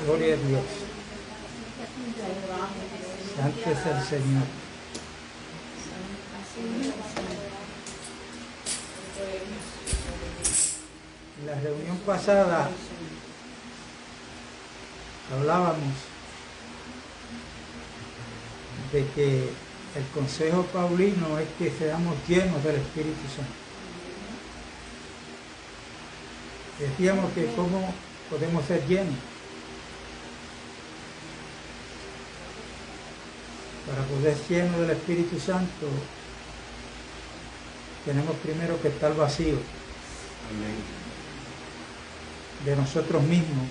Gloria a Dios. Santo es el Señor. En la reunión pasada hablábamos de que el consejo paulino es que seamos llenos del Espíritu Santo. Decíamos que cómo podemos ser llenos. Para poder ser llenos del Espíritu Santo tenemos primero que estar vacíos. Amén. De nosotros mismos.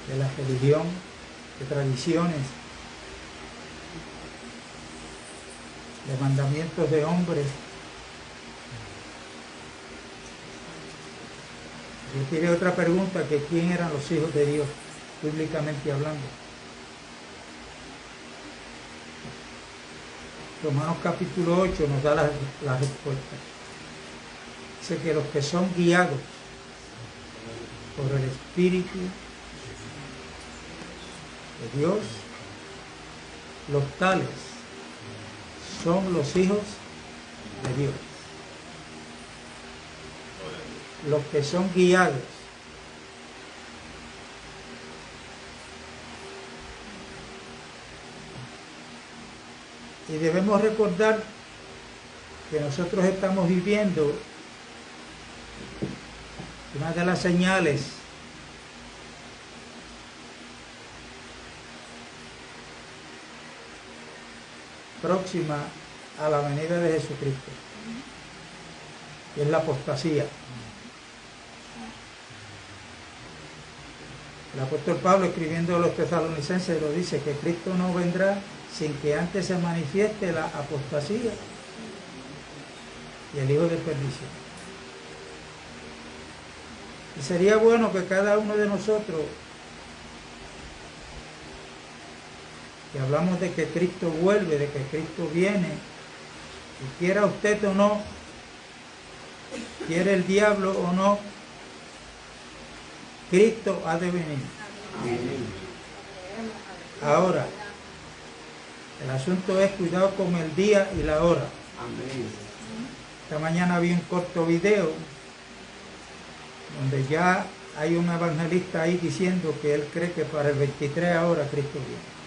De la religión, de tradiciones, de mandamientos de hombres. Yo tiré otra pregunta, que quién eran los hijos de Dios, bíblicamente hablando. Romanos capítulo 8 nos da la respuesta. Dice que los que son guiados por el Espíritu de Dios, los tales son los hijos de Dios. Los que son guiados. Y debemos recordar que nosotros estamos viviendo una de las señales próxima a la venida de Jesucristo, que es la apostasía. El apóstol Pablo, escribiendo a los tesalonicenses, lo dice, que Cristo no vendrá sin que antes se manifieste la apostasía y el hijo de perdición. Y sería bueno que cada uno de nosotros, que hablamos de que Cristo vuelve, de que Cristo viene, y quiera usted o no, quiere el diablo o no, Cristo ha de venir. Ahora, el asunto es cuidado con el día y la hora. Esta mañana vi un corto video donde ya hay un evangelista ahí diciendo que él cree que para el 23 ahora Cristo viene.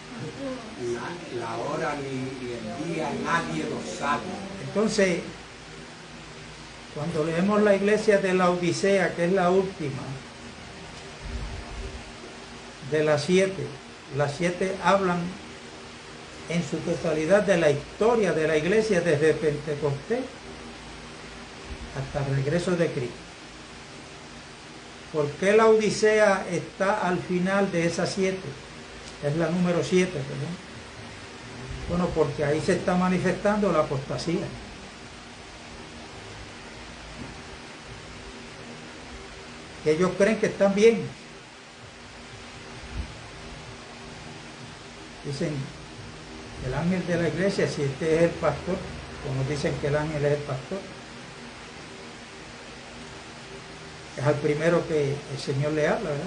La hora ni el día nadie lo sabe. Entonces, cuando leemos la iglesia de la Odisea, que es la última de las 7 hablan en su totalidad de la historia de la iglesia desde Pentecostés hasta el regreso de Cristo. ¿Por qué la Odisea está al final de esas 7? Es la número 7, ¿verdad? Bueno, porque ahí se está manifestando la apostasía. Que ellos creen que están bien. Dicen, el ángel de la iglesia, si este es el pastor, como dicen que el ángel es el pastor, es al primero que el Señor le habla, ¿verdad?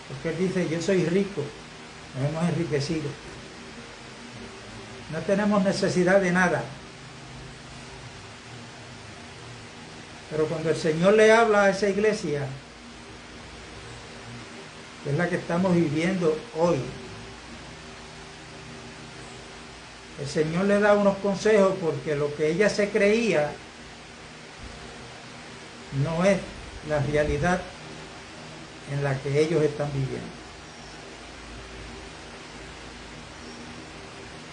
Porque él dice, yo soy rico, nos hemos enriquecido, no tenemos necesidad de nada. Pero cuando el Señor le habla a esa iglesia, que es la que estamos viviendo hoy, el Señor le da unos consejos, porque lo que ella se creía no es la realidad en la que ellos están viviendo.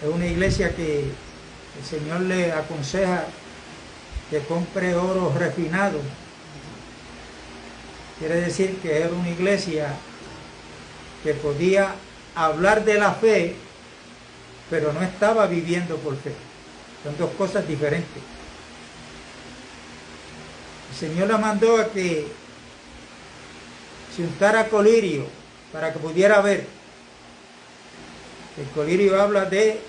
Es una iglesia que el Señor le aconseja que compre oro refinado. Quiere decir que era una iglesia que podía hablar de la fe, pero no estaba viviendo por fe. Son dos cosas diferentes. El Señor la mandó a que se untara colirio para que pudiera ver. El colirio habla de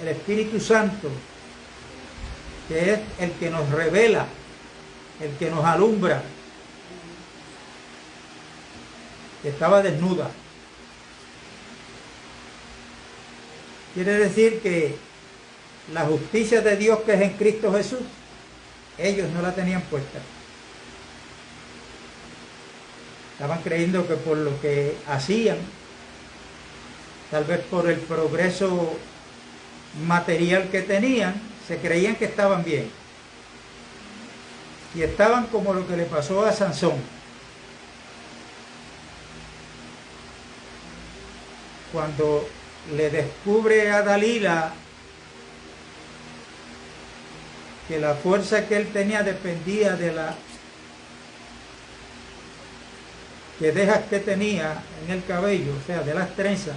el Espíritu Santo, que es el que nos revela, el que nos alumbra, estaba desnuda. Quiere decir que la justicia de Dios que es en Cristo Jesús, ellos no la tenían puesta. Estaban creyendo que por lo que hacían, tal vez por el progreso material que tenían, se creían que estaban bien. Y estaban como lo que le pasó a Sansón. Cuando le descubre a Dalila que la fuerza que él tenía dependía de la quedejas que tenía en el cabello, o sea, de las trenzas,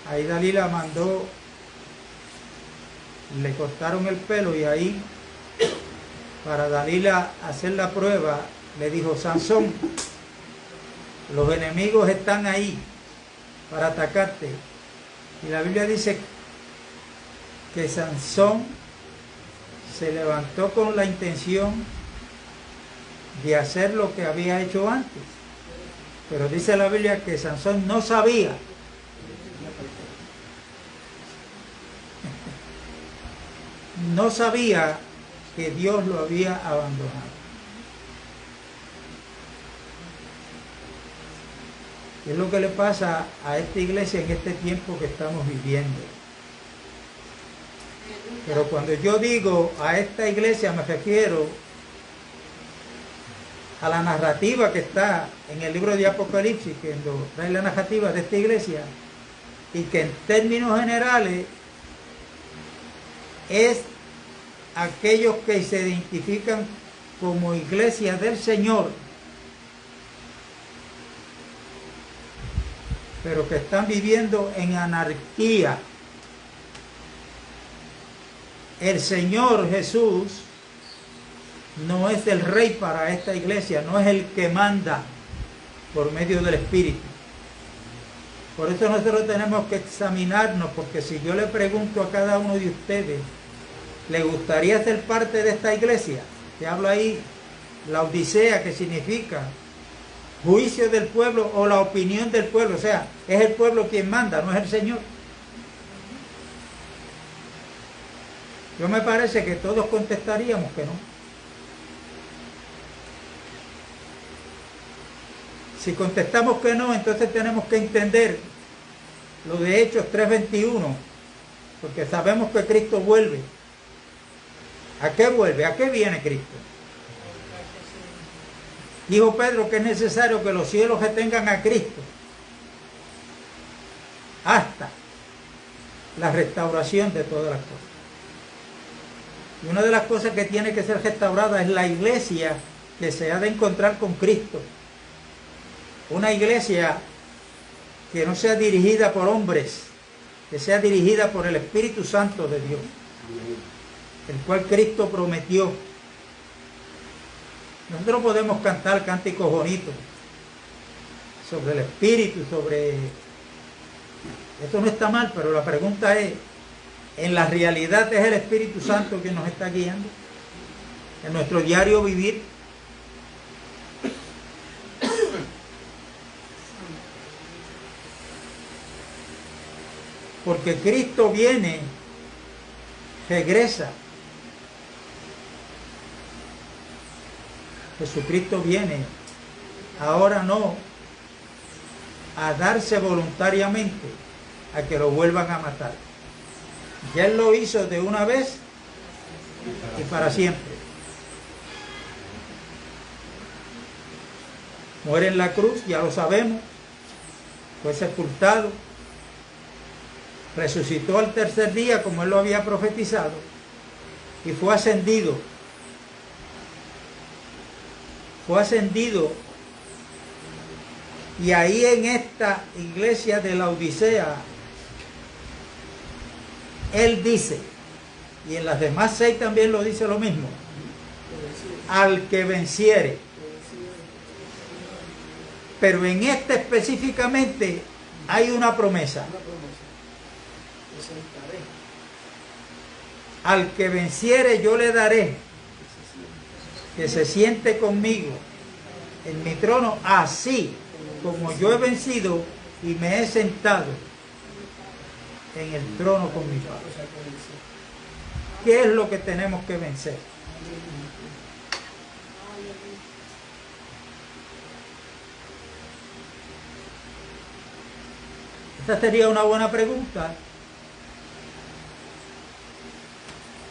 ahí Dalila mandó, le cortaron el pelo, y ahí, para Dalila hacer la prueba, le dijo: Sansón, los enemigos están ahí para atacarte. Y la Biblia dice que Sansón se levantó con la intención de hacer lo que había hecho antes. Pero dice la Biblia que Sansón no sabía que Dios lo había abandonado. ¿Qué es lo que le pasa a esta iglesia en este tiempo que estamos viviendo? Pero cuando yo digo a esta iglesia, me refiero a la narrativa que está en el libro de Apocalipsis, que trae la narrativa de esta iglesia, y que en términos generales es aquellos que se identifican como iglesia del Señor, pero que están viviendo en anarquía. El Señor Jesús no es el rey para esta iglesia, no es el que manda por medio del Espíritu. Por eso nosotros tenemos que examinarnos, porque si yo le pregunto a cada uno de ustedes, ¿le gustaría ser parte de esta iglesia? Que habla ahí, la Odisea, que significa juicio del pueblo o la opinión del pueblo, o sea, es el pueblo quien manda, no es el Señor. Yo me parece que todos contestaríamos que no. Si contestamos que no, entonces tenemos que entender lo de Hechos 3:21, porque sabemos que Cristo vuelve. ¿A qué vuelve? ¿A qué viene Cristo? Dijo Pedro que es necesario que los cielos retengan a Cristo hasta la restauración de todas las cosas. Y una de las cosas que tiene que ser restaurada es la iglesia que se ha de encontrar con Cristo. Una iglesia que no sea dirigida por hombres, que sea dirigida por el Espíritu Santo de Dios, el cual Cristo prometió. Nosotros podemos cantar cánticos bonitos sobre el Espíritu, sobre... Esto no está mal, pero la pregunta es, ¿en la realidad es el Espíritu Santo que nos está guiando en nuestro diario vivir? Porque Cristo viene, regresa. Jesucristo viene, ahora no a darse voluntariamente a que lo vuelvan a matar. Ya Él lo hizo de una vez y para siempre. Muere en la cruz, ya lo sabemos, fue sepultado, resucitó al tercer día como Él lo había profetizado y fue ascendido. Fue ascendido, y ahí en esta iglesia de la Odisea, Él dice, y en las demás 6 también lo dice lo mismo, al que venciere. Pero en este específicamente hay una promesa. Al que venciere yo le daré que se siente conmigo en mi trono, así como yo he vencido y me he sentado en el trono con mi Padre. ¿Qué es lo que tenemos que vencer? Esta sería una buena pregunta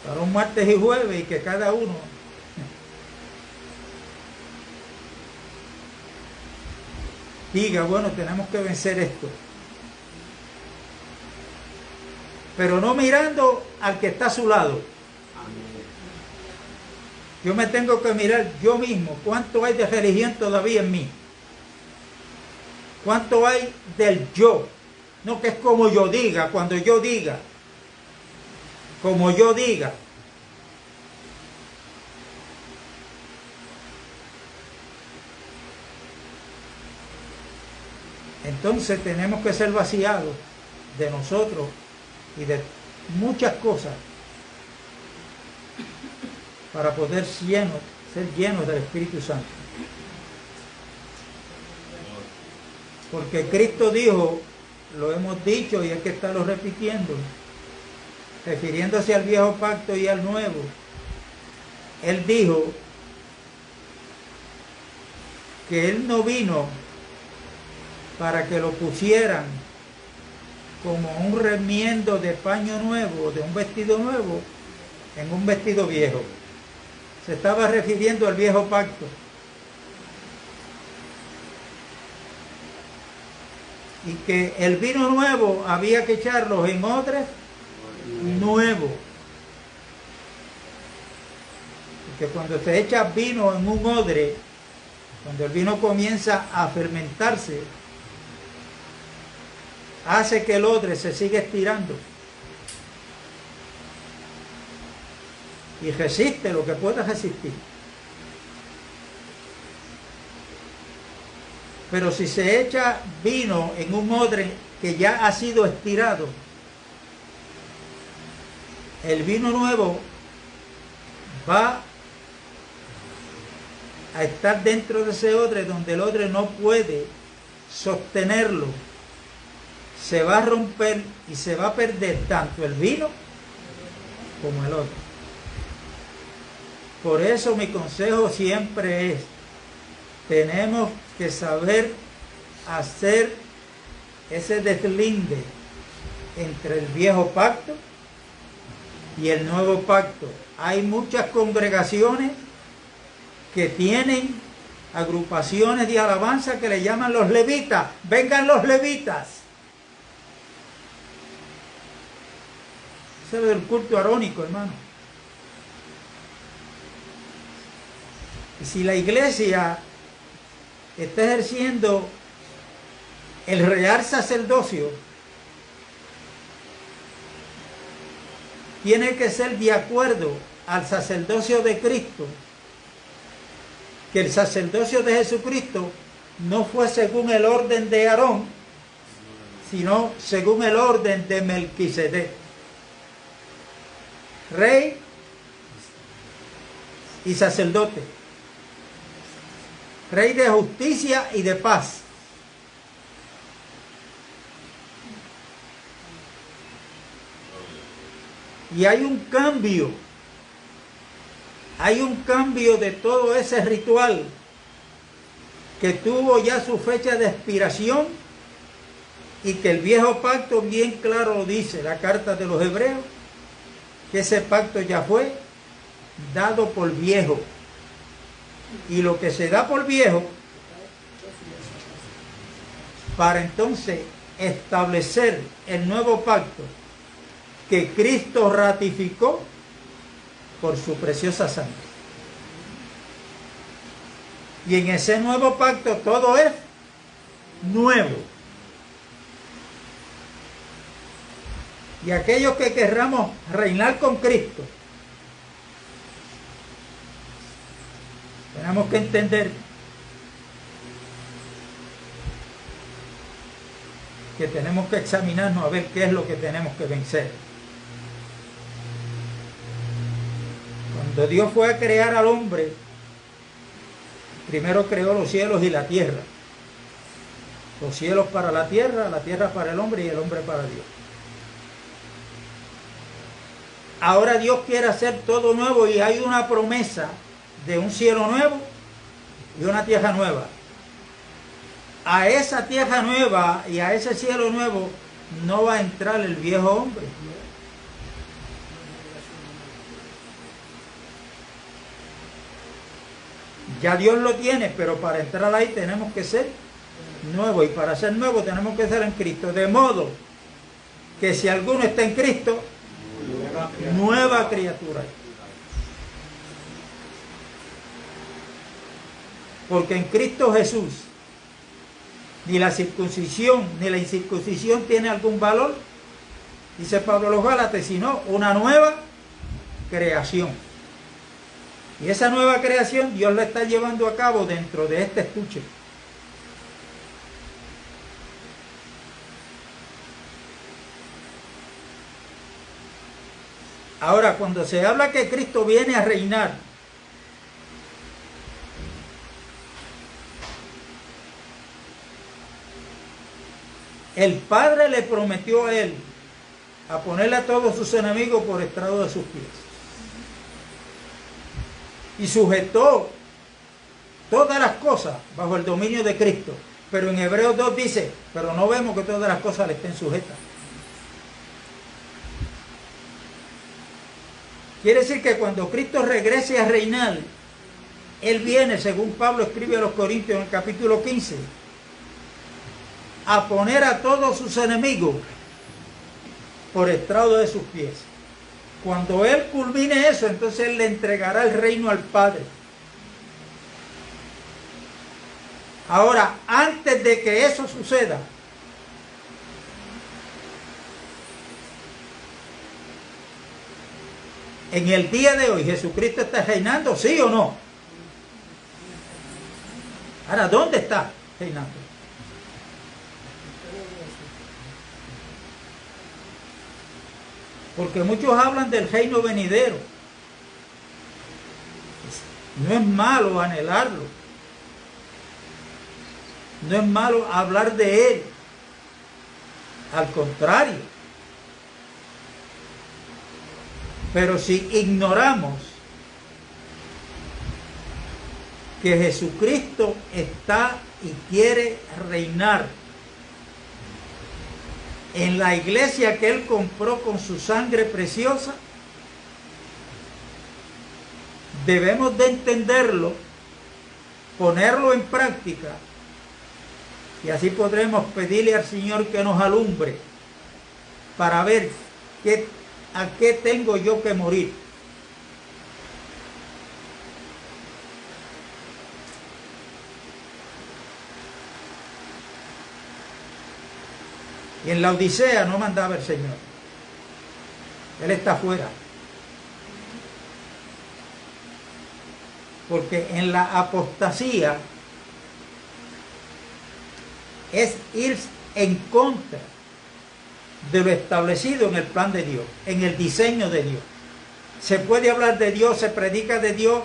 para un martes y jueves, y que cada uno diga, bueno, tenemos que vencer esto. Pero no mirando al que está a su lado. Yo me tengo que mirar yo mismo. ¿Cuánto hay de religión todavía en mí? ¿Cuánto hay del yo? No que es como yo diga, cuando yo diga. Como yo diga. Entonces tenemos que ser vaciados de nosotros y de muchas cosas para poder ser llenos del Espíritu Santo. Porque Cristo dijo, lo hemos dicho y hay que estarlo repitiendo, refiriéndose al viejo pacto y al nuevo. Él dijo que Él no vino para que lo pusieran como un remiendo de paño nuevo, de un vestido nuevo, en un vestido viejo. Se estaba refiriendo al viejo pacto. Y que el vino nuevo había que echarlo en odres nuevos. Porque cuando se echa vino en un odre, cuando el vino comienza a fermentarse, hace que el odre se siga estirando y resiste lo que pueda resistir. Pero si se echa vino en un odre que ya ha sido estirado, el vino nuevo va a estar dentro de ese odre, donde el odre no puede sostenerlo. Se va a romper y se va a perder tanto el vino como el otro. Por eso mi consejo siempre es, tenemos que saber hacer ese deslinde entre el viejo pacto y el nuevo pacto. Hay muchas congregaciones que tienen agrupaciones de alabanza que le llaman los levitas. Vengan los levitas. Eso es del culto arónico, hermano. Y si la iglesia está ejerciendo el real sacerdocio, tiene que ser de acuerdo al sacerdocio de Cristo, que el sacerdocio de Jesucristo no fue según el orden de Aarón, sino según el orden de Melquisedec, rey y sacerdote, rey de justicia y de paz. Y hay un cambio de todo ese ritual que tuvo ya su fecha de expiración, y que el viejo pacto bien claro lo dice, la carta de los Hebreos, que ese pacto ya fue dado por viejo. Y lo que se da por viejo, para entonces establecer el nuevo pacto que Cristo ratificó por su preciosa sangre. Y en ese nuevo pacto todo es nuevo. Y aquellos que querramos reinar con Cristo, tenemos que entender que tenemos que examinarnos a ver qué es lo que tenemos que vencer. Cuando Dios fue a crear al hombre, primero creó los cielos y la tierra. Los cielos para la tierra para el hombre y el hombre para Dios. Ahora Dios quiere hacer todo nuevo y hay una promesa de un cielo nuevo y una tierra nueva. A esa tierra nueva y a ese cielo nuevo no va a entrar el viejo hombre. Ya Dios lo tiene, pero para entrar ahí tenemos que ser nuevos. Y para ser nuevos tenemos que ser en Cristo. De modo que si alguno está en Cristo, nueva criatura. Porque en Cristo Jesús ni la circuncisión ni la incircuncisión tiene algún valor, dice Pablo a los Gálatas, sino una nueva creación. Y esa nueva creación Dios la está llevando a cabo dentro de este estuche. Ahora, cuando se habla que Cristo viene a reinar, el Padre le prometió a él a ponerle a todos sus enemigos por estrado de sus pies. Y sujetó todas las cosas bajo el dominio de Cristo. Pero en Hebreos 2 dice, pero no vemos que todas las cosas le estén sujetas. Quiere decir que cuando Cristo regrese a reinar, Él viene, según Pablo escribe a los Corintios en el capítulo 15, a poner a todos sus enemigos por estrado de sus pies. Cuando Él culmine eso, entonces Él le entregará el reino al Padre. Ahora, antes de que eso suceda, en el día de hoy, ¿Jesucristo está reinando? ¿Sí o no? Ahora, ¿dónde está reinando? Porque muchos hablan del reino venidero. No es malo anhelarlo. No es malo hablar de él. Al contrario. Pero si ignoramos que Jesucristo está y quiere reinar en la iglesia que Él compró con su sangre preciosa, debemos de entenderlo, ponerlo en práctica, y así podremos pedirle al Señor que nos alumbre para ver a qué tengo yo que morir. Y en la Odisea no mandaba el Señor. Él está afuera. Porque en la apostasía es ir en contra de lo establecido en el plan de Dios, en el diseño de Dios. Se puede hablar de Dios, se predica de Dios,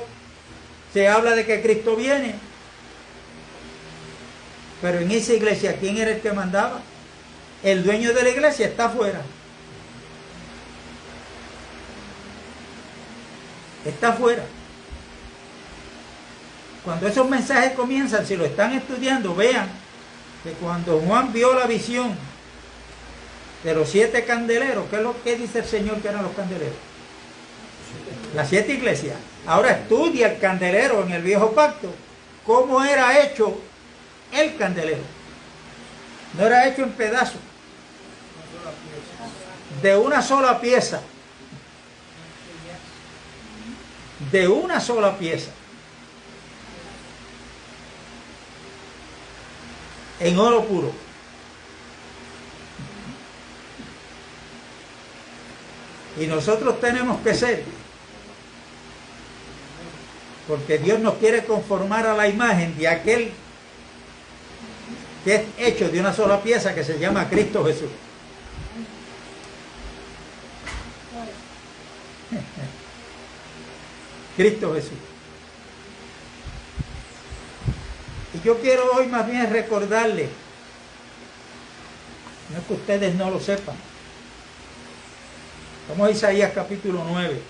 se habla de que Cristo viene. Pero en esa iglesia, ¿quién era el que mandaba? El dueño de la iglesia está afuera. Está afuera. Cuando esos mensajes comienzan, si lo están estudiando, vean que cuando Juan vio la visión de los 7 candeleros, ¿qué es lo que dice el Señor que eran los candeleros? Las 7 iglesias. Ahora estudia el candelero en el viejo pacto, cómo era hecho el candelero. No era hecho en pedazos, de una sola pieza. De una sola pieza. En oro puro. Y nosotros tenemos que ser, porque Dios nos quiere conformar a la imagen de aquel que es hecho de una sola pieza que se llama Cristo Jesús. Cristo Jesús. Y yo quiero hoy más bien recordarles, no es que ustedes no lo sepan. Vamos a Isaías capítulo 9.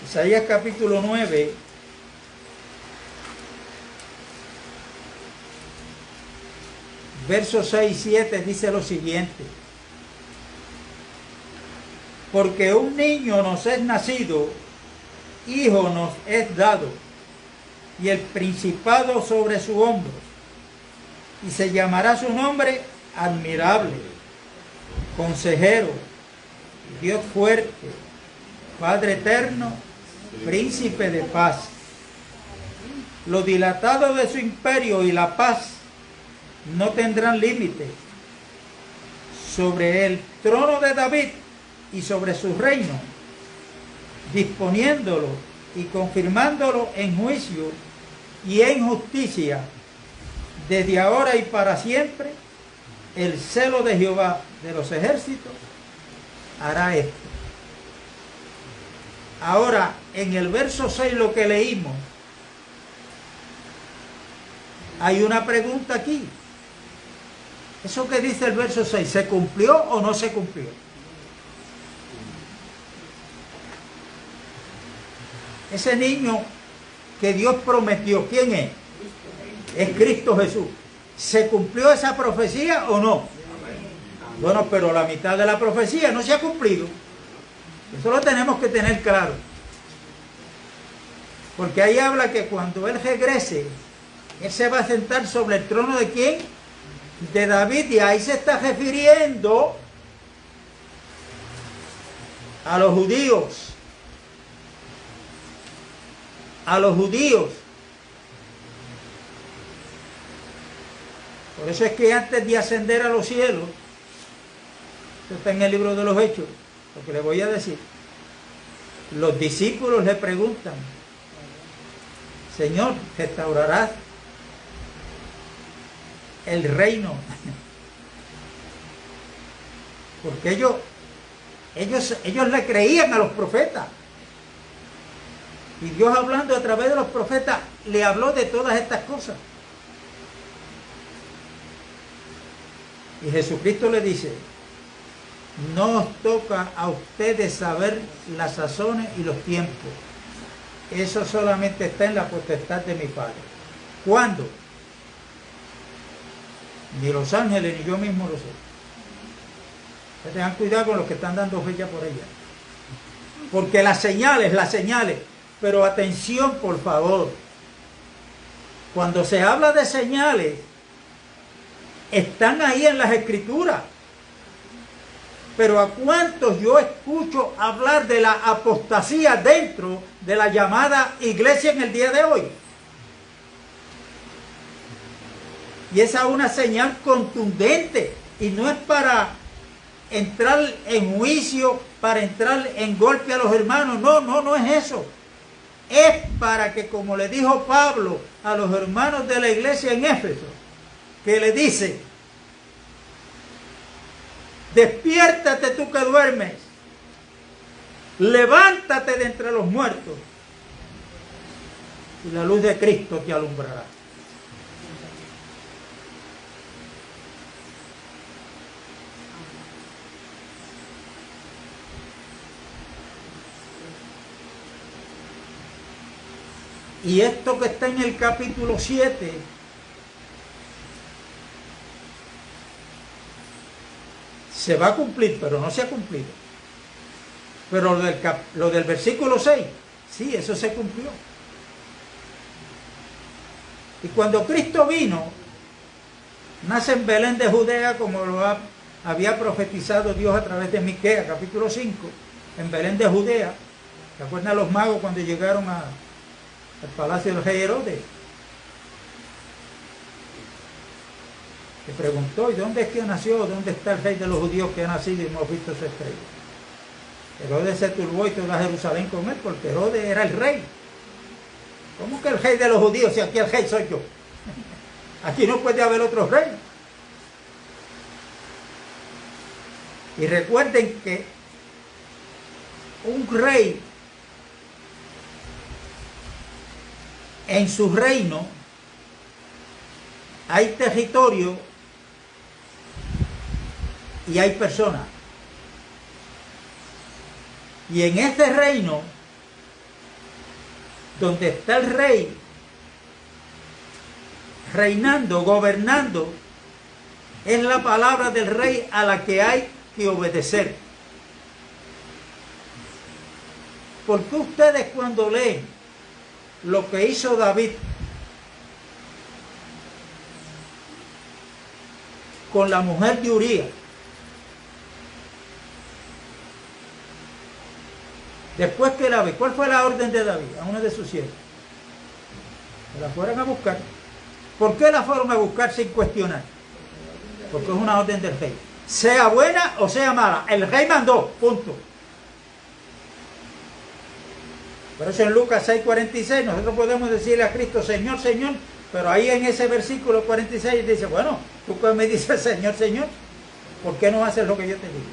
Isaías capítulo 9. Versos 6 y 7 dice lo siguiente: porque un niño nos es nacido, hijo nos es dado, y el principado sobre su hombro, y se llamará su nombre admirable, consejero, Dios fuerte, Padre eterno, príncipe de paz. Lo dilatado de su imperio y la paz no tendrán límite sobre el trono de David y sobre su reino, disponiéndolo y confirmándolo en juicio y en justicia, desde ahora y para siempre. El celo de Jehová de los ejércitos hará esto. Ahora, en el verso 6, lo que leímos, hay una pregunta aquí. Eso que dice el verso 6, ¿se cumplió o no se cumplió? Ese niño que Dios prometió, ¿quién es? Es Cristo Jesús. ¿Se cumplió esa profecía o no? Bueno, pero la mitad de la profecía no se ha cumplido. Eso lo tenemos que tener claro. Porque ahí habla que cuando Él regrese, Él se va a sentar sobre el trono ¿de quién? De David, y ahí se está refiriendo a los judíos. A los judíos. Por eso es que antes de ascender a los cielos, esto está en el libro de los Hechos, lo que les voy a decir, los discípulos le preguntan: Señor, ¿restaurarás el reino? Porque ellos le creían a los profetas. Y Dios, hablando a través de los profetas, le habló de todas estas cosas. Y Jesucristo le dice: no os toca a ustedes saber las sazones y los tiempos. Eso solamente está en la potestad de mi Padre. ¿Cuándo? Ni los ángeles ni yo mismo lo sé. Tengan cuidado con los que están dando fecha por ella. Porque las señales, pero atención por favor. Cuando se habla de señales, están ahí en las Escrituras. Pero ¿a cuántos yo escucho hablar de la apostasía dentro de la llamada iglesia en el día de hoy? Y esa es una señal contundente, y no es para entrar en juicio, para entrar en golpe a los hermanos. No es eso. Es para que, como le dijo Pablo a los hermanos de la iglesia en Éfeso, que le dice: despiértate tú que duermes, levántate de entre los muertos, y la luz de Cristo te alumbrará. Y esto que está en el capítulo 7 se va a cumplir, pero no se ha cumplido. Pero lo del versículo 6, sí, eso se cumplió. Y cuando Cristo vino, nace en Belén de Judea, como lo había profetizado Dios a través de Miqueas, capítulo 5, en Belén de Judea. ¿Se acuerdan los magos cuando llegaron al palacio del rey Herodes? Le preguntó: ¿y dónde es que nació? ¿Dónde está el rey de los judíos que ha nacido y hemos visto su estrella? Herodes se turbó y toda Jerusalén con él, porque Herodes era el rey. ¿Cómo que el rey de los judíos si aquí el rey soy yo? Aquí no puede haber otro rey. Y recuerden que un rey en su reino hay territorio y hay personas. Y en ese reino, donde está el rey reinando, gobernando, es la palabra del rey a la que hay que obedecer. ¿Por qué ustedes cuando leen lo que hizo David con la mujer de Urías, después que la ve, cuál fue la orden de David a uno de sus siervos? Que la fueran a buscar. ¿Por qué la fueron a buscar sin cuestionar? Porque es una orden del rey. Sea buena o sea mala, el rey mandó, punto. Por eso en Lucas 6:46 nosotros podemos decirle a Cristo, Señor, Señor, pero ahí en ese versículo 46 dice, bueno, tú que me dices Señor, Señor, ¿por qué no haces lo que yo te digo?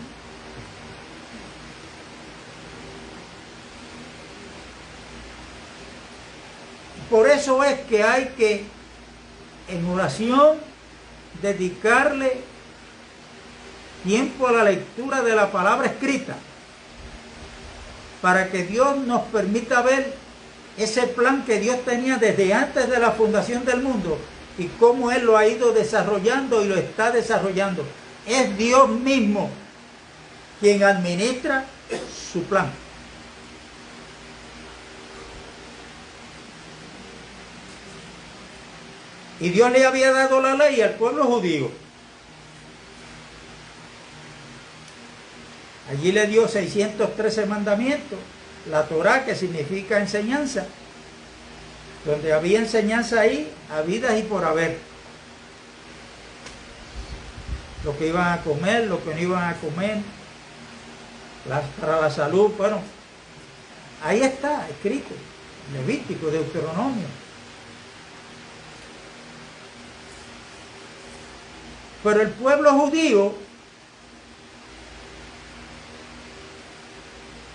Por eso es que hay que, en oración, dedicarle tiempo a la lectura de la palabra escrita, para que Dios nos permita ver ese plan que Dios tenía desde antes de la fundación del mundo y cómo Él lo ha ido desarrollando y lo está desarrollando. Es Dios mismo quien administra su plan. Y Dios le había dado la ley al pueblo judío. Allí le dio 613 mandamientos, la Torá, que significa enseñanza, donde había enseñanza ahí, habidas y por haber. Lo que iban a comer, lo que no iban a comer, para la salud, bueno, ahí está escrito, Levítico, Deuteronomio. Pero el pueblo judío,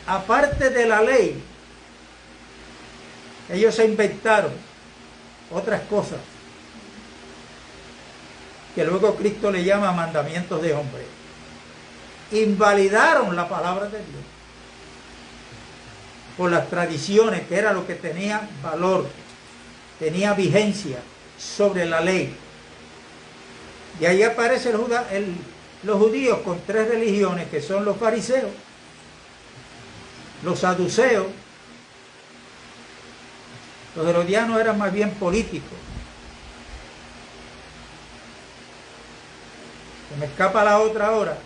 aparte de la ley, ellos se inventaron otras cosas que luego Cristo le llama mandamientos de hombre. Invalidaron la palabra de Dios por las tradiciones, que era lo que tenía valor, tenía vigencia sobre la ley. Y ahí aparecen los judíos con tres religiones, que son los fariseos, los saduceos. Los herodianos eran más bien políticos. Se me escapa la otra ahora.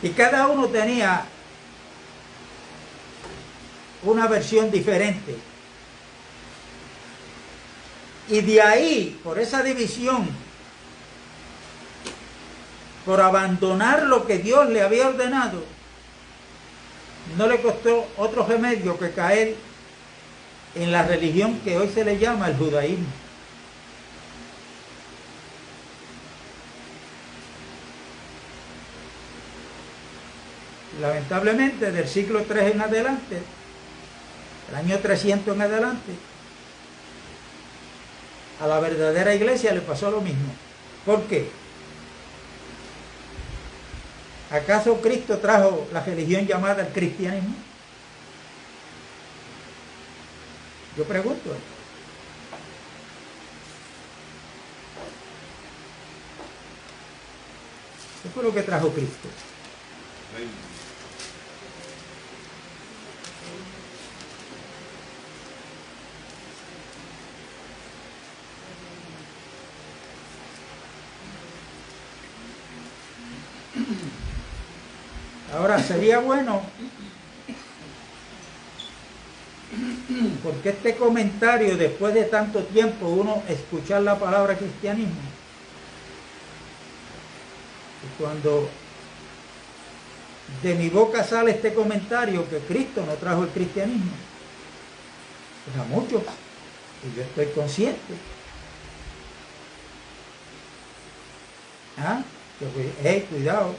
Y cada uno tenía una versión diferente. Y de ahí, por esa división, por abandonar lo que Dios le había ordenado, no le costó otro remedio que caer en la religión que hoy se le llama el judaísmo. Lamentablemente, del siglo III en adelante, el año 300 en adelante, a la verdadera iglesia le pasó lo mismo. ¿Por qué? ¿Acaso Cristo trajo la religión llamada el cristianismo? Yo pregunto. ¿Qué fue lo que trajo Cristo? Ahora, sería bueno, porque este comentario, después de tanto tiempo, uno escuchar la palabra cristianismo, Y cuando de mi boca sale este comentario que Cristo no trajo el cristianismo, pues a muchos, y yo estoy consciente. Cuidado.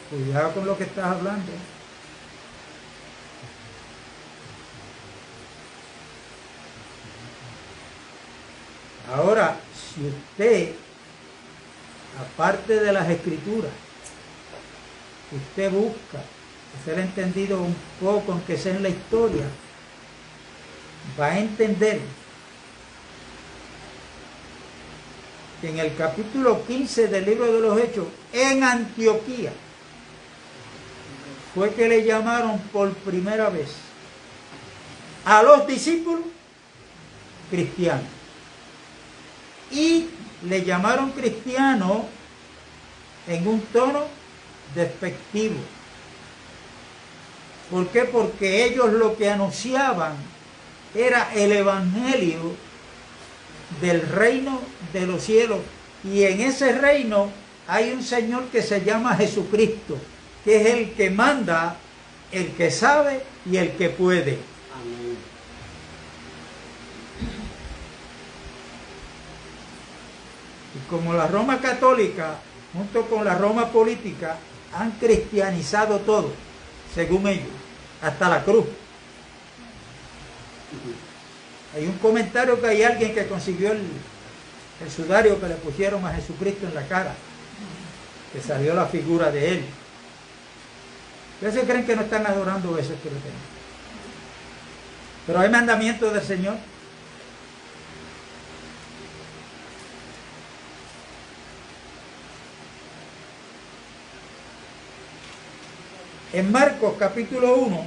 Cuidado con lo que estás hablando. Ahora, si usted, aparte de las escrituras, usted busca hacer entendido un poco, aunque sea en la historia, va a entender que en el capítulo 15 del libro de los Hechos, en Antioquía, fue que le llamaron por primera vez a los discípulos cristianos. Y le llamaron cristianos en un tono despectivo. ¿Por qué? Porque ellos lo que anunciaban era el evangelio del reino de los cielos. Y en ese reino hay un Señor que se llama Jesucristo, que es el que manda, el que sabe y el que puede. Amén. Y como la Roma católica, junto con la Roma política, han cristianizado todo, según ellos, hasta la cruz. Hay un comentario que hay alguien que consiguió el sudario que le pusieron a Jesucristo en la cara, que salió la figura de él. ¿Ustedes creen que no están adorando eso que lo tienen? Pero hay mandamientos del Señor. En Marcos capítulo 1,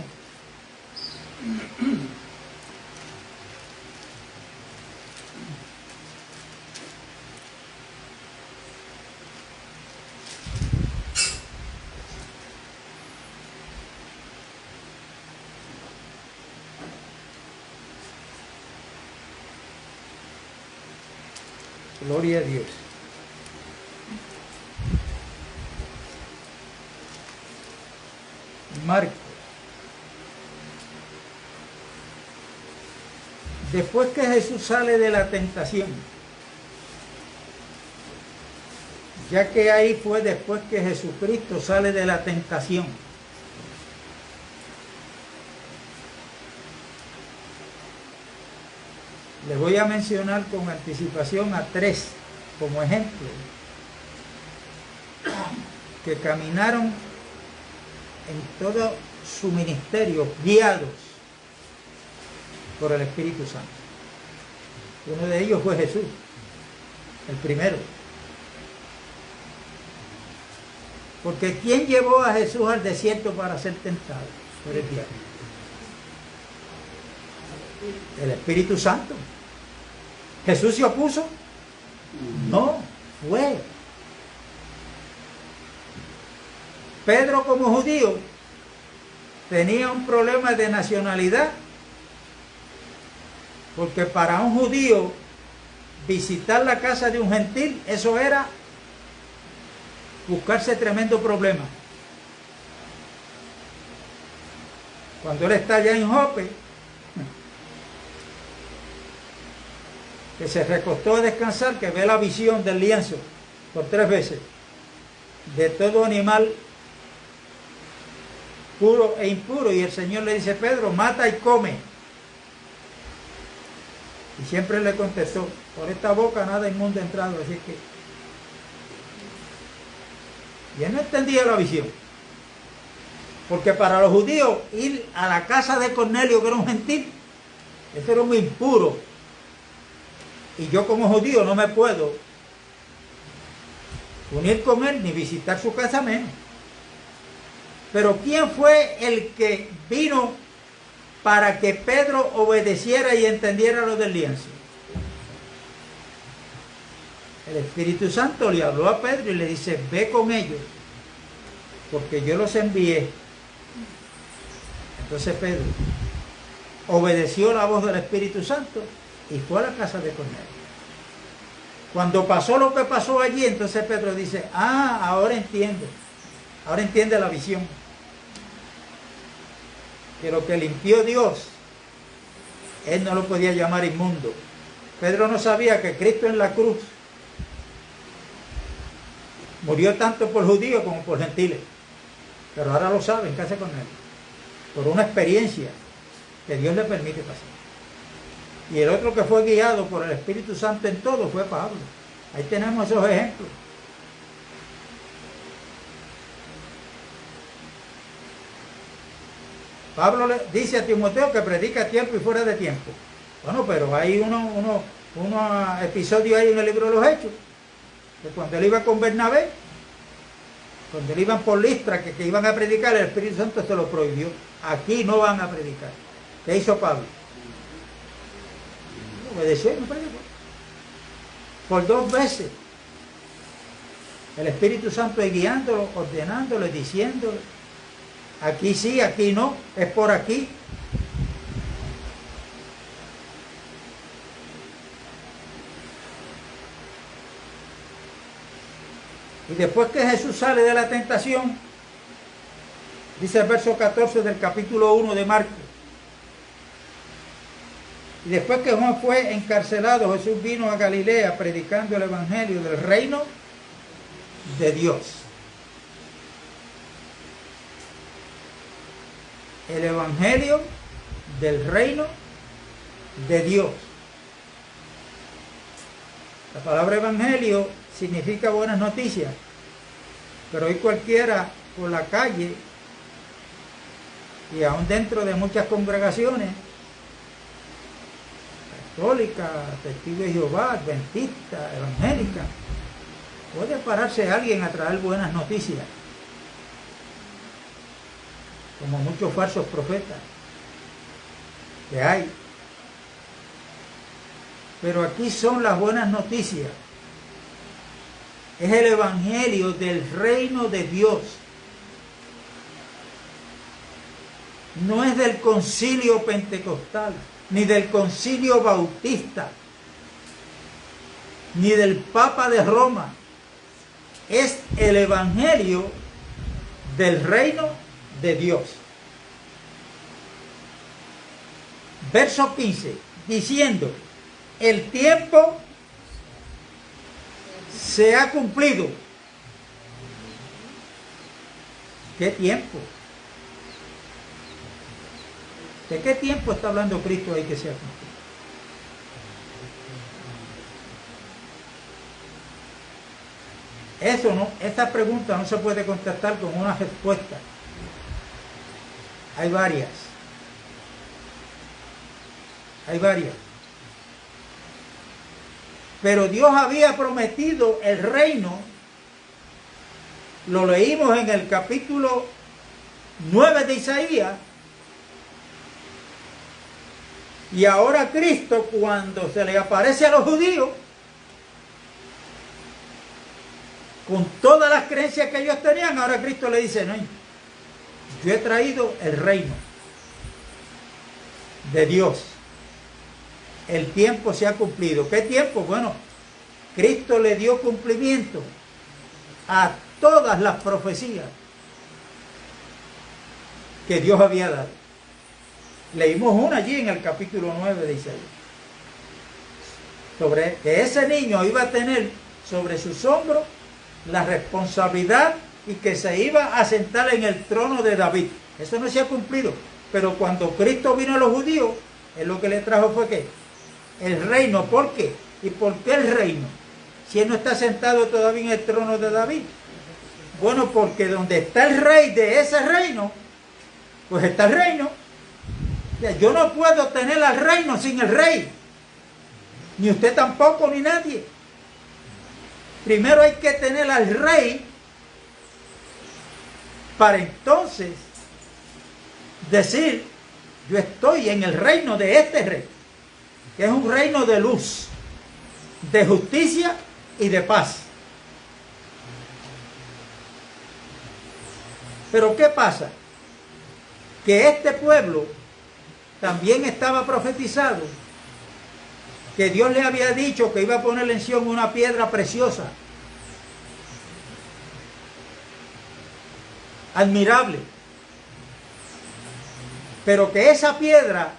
gloria a Dios. Marcos. Después que Jesús sale de la tentación, ya que ahí fue después que Jesucristo sale de la tentación, les voy a mencionar con anticipación a 3 como ejemplo, que caminaron en todo su ministerio guiados por el Espíritu Santo. Uno de ellos fue Jesús, el primero. Porque ¿quién llevó a Jesús al desierto para ser tentado por el diablo? El Espíritu Santo. ¿Jesús se opuso? No, fue. Pedro, como judío, tenía un problema de nacionalidad, porque para un judío visitar la casa de un gentil, eso era buscarse tremendo problema. Cuando él está allá en Jope, que se recostó a descansar, que ve la visión del lienzo por 3 veces, de todo animal puro e impuro, y el Señor le dice: Pedro, mata y come. Y siempre le contestó: por esta boca nada inmundo ha entrado. Así que, y él no entendía la visión, porque para los judíos ir a la casa de Cornelio, que era un gentil, eso era muy impuro, y yo como judío no me puedo unir con él ni visitar su casa menos. Pero ¿quién fue el que vino para que Pedro obedeciera y entendiera lo del lienzo? El Espíritu Santo le habló a Pedro y le dice: ve con ellos, porque yo los envié. Entonces Pedro obedeció la voz del Espíritu Santo y fue a la casa de Cornelio. Cuando pasó lo que pasó allí, entonces Pedro dice, ahora entiende. Ahora entiende la visión. Que lo que limpió Dios, él no lo podía llamar inmundo. Pedro no sabía que Cristo en la cruz murió tanto por judíos como por gentiles. Pero ahora lo saben, ¿qué hace con él? Por una experiencia que Dios le permite pasar. Y el otro que fue guiado por el Espíritu Santo en todo fue Pablo. Ahí tenemos esos ejemplos. Pablo le dice a Timoteo que predica a tiempo y fuera de tiempo. Bueno, pero hay unos episodios ahí en el libro de los Hechos, que cuando él iba con Bernabé, cuando él iban por Listra, que iban a predicar, el Espíritu Santo se lo prohibió. Aquí no van a predicar. ¿Qué hizo Pablo? Obedeció y no predicó. Por 2 veces. El Espíritu Santo es guiándolo, ordenándolo, diciéndole, aquí sí, aquí no, es por aquí. Y después que Jesús sale de la tentación, dice el verso 14 del capítulo 1 de Marcos, y después que Juan fue encarcelado, Jesús vino a Galilea predicando el evangelio del reino de Dios. El evangelio del reino de Dios. La palabra evangelio significa buenas noticias, pero hoy cualquiera por la calle y aún dentro de muchas congregaciones católicas, testigos de Jehová, adventistas, evangélicas, puede pararse alguien a traer buenas noticias, como muchos falsos profetas que hay. Pero aquí son las buenas noticias. Es el evangelio del reino de Dios. No es del concilio pentecostal, ni del concilio bautista, ni del Papa de Roma. Es el evangelio del reino de Dios. Verso 15, diciendo, el tiempo se ha cumplido. ¿Qué tiempo? ¿De qué tiempo está hablando Cristo ahí que se ha cumplido? Eso no, esta pregunta no se puede contestar con una respuesta. Hay varias. Hay varias. Pero Dios había prometido el reino. Lo leímos en el capítulo 9 de Isaías. Y ahora Cristo, cuando se le aparece a los judíos, con todas las creencias que ellos tenían, ahora Cristo le dice, no, yo he traído el reino de Dios. El tiempo se ha cumplido. ¿Qué tiempo? Bueno, Cristo le dio cumplimiento a todas las profecías que Dios había dado. Leímos una allí en el capítulo 9 de Isaías, sobre que ese niño iba a tener sobre sus hombros la responsabilidad y que se iba a sentar en el trono de David. Eso no se ha cumplido, pero cuando Cristo vino a los judíos, él lo que le trajo fue ¿qué? El reino. ¿Por qué? ¿Y por qué el reino? Si él no está sentado todavía en el trono de David. Bueno, porque donde está el rey de ese reino, pues está el reino. Yo no puedo tener al reino sin el rey. Ni usted tampoco, ni nadie. Primero hay que tener al rey para entonces decir, yo estoy en el reino de este rey, que es un reino de luz, de justicia y de paz. Pero ¿qué pasa? Que este pueblo también estaba profetizado que Dios le había dicho que iba a poner en Sión una piedra preciosa, admirable, pero que esa piedra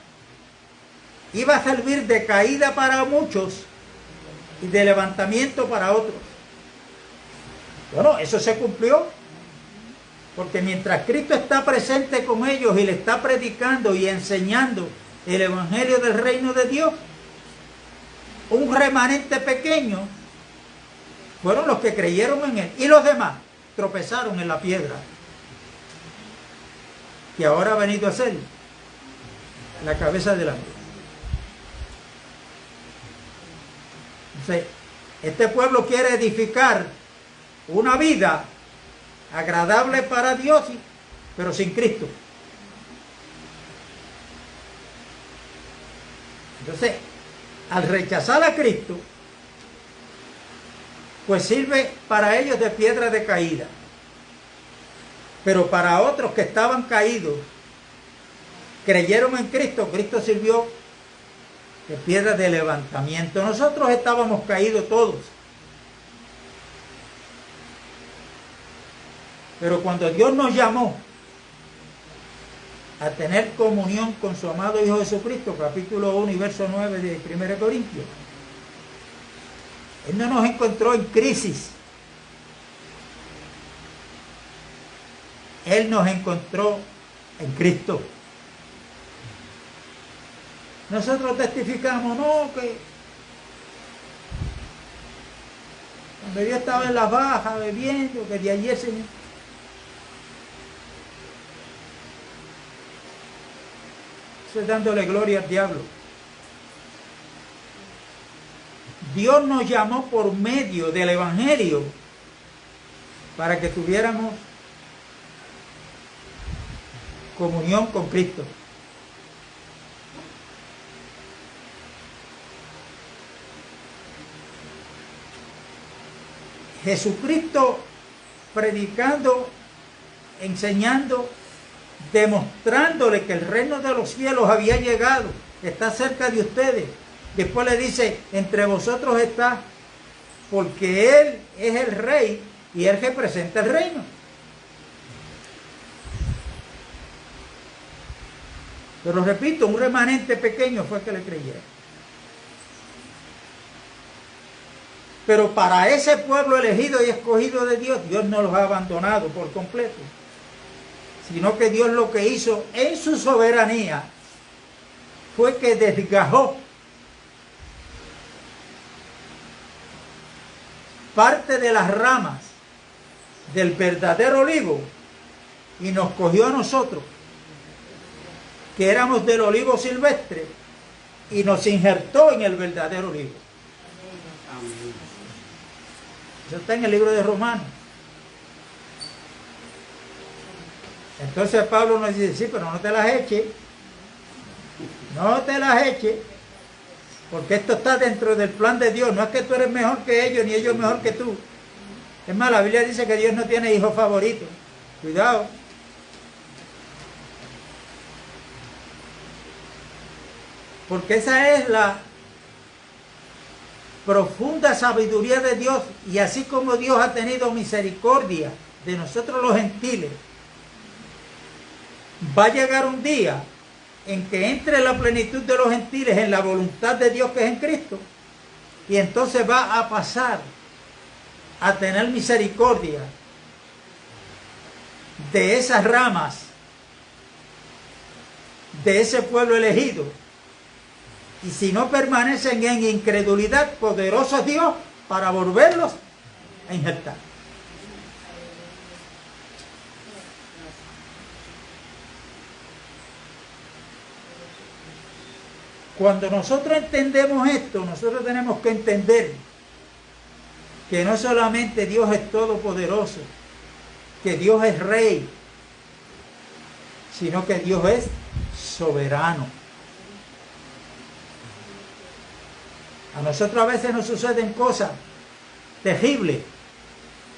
iba a servir de caída para muchos y de levantamiento para otros. Bueno, eso se cumplió, porque mientras Cristo está presente con ellos y le está predicando y enseñando el evangelio del reino de Dios, un remanente pequeño fueron los que creyeron en él, y los demás tropezaron en la piedra que ahora ha venido a ser la cabeza de la cruz. Entonces, este pueblo quiere edificar una vida agradable para Dios, pero sin Cristo. Entonces, al rechazar a Cristo, pues sirve para ellos de piedra de caída. Pero para otros que estaban caídos, creyeron en Cristo, Cristo sirvió de piedra de levantamiento. Nosotros estábamos caídos todos. Pero cuando Dios nos llamó a tener comunión con su amado Hijo Jesucristo, capítulo 1 y verso 9 de 1 Corintios, Él no nos encontró en crisis. Él nos encontró en Cristo. Nosotros testificamos, no, que cuando yo estaba en la baja bebiendo, que de ayer Señor. Eso es dándole gloria al diablo. Dios nos llamó por medio del evangelio para que tuviéramos comunión con Cristo. Jesucristo predicando, enseñando, demostrándole que el reino de los cielos había llegado, está cerca de ustedes. Después le dice, entre vosotros está, porque Él es el Rey y Él representa el reino. Pero repito, un remanente pequeño fue que le creyeron. Pero para ese pueblo elegido y escogido de Dios, Dios no los ha abandonado por completo, sino que Dios lo que hizo en su soberanía fue que desgajó parte de las ramas del verdadero olivo y nos cogió a nosotros, que éramos del olivo silvestre, y nos injertó en el verdadero olivo. Eso está en el libro de Romanos. Entonces Pablo nos dice, sí, pero no te las eches. No te las eches. Porque esto está dentro del plan de Dios. No es que tú eres mejor que ellos, ni ellos mejor que tú. Es más, la Biblia dice que Dios no tiene hijos favoritos. Cuidado. Porque esa es la profunda sabiduría de Dios, y así como Dios ha tenido misericordia de nosotros los gentiles, va a llegar un día en que entre la plenitud de los gentiles en la voluntad de Dios que es en Cristo, y entonces va a pasar a tener misericordia de esas ramas, de ese pueblo elegido. Y si no permanecen en incredulidad, poderoso es Dios para volverlos a injertar. Cuando nosotros entendemos esto, nosotros tenemos que entender que no solamente Dios es todopoderoso, que Dios es rey, sino que Dios es soberano. A nosotros a veces nos suceden cosas terribles.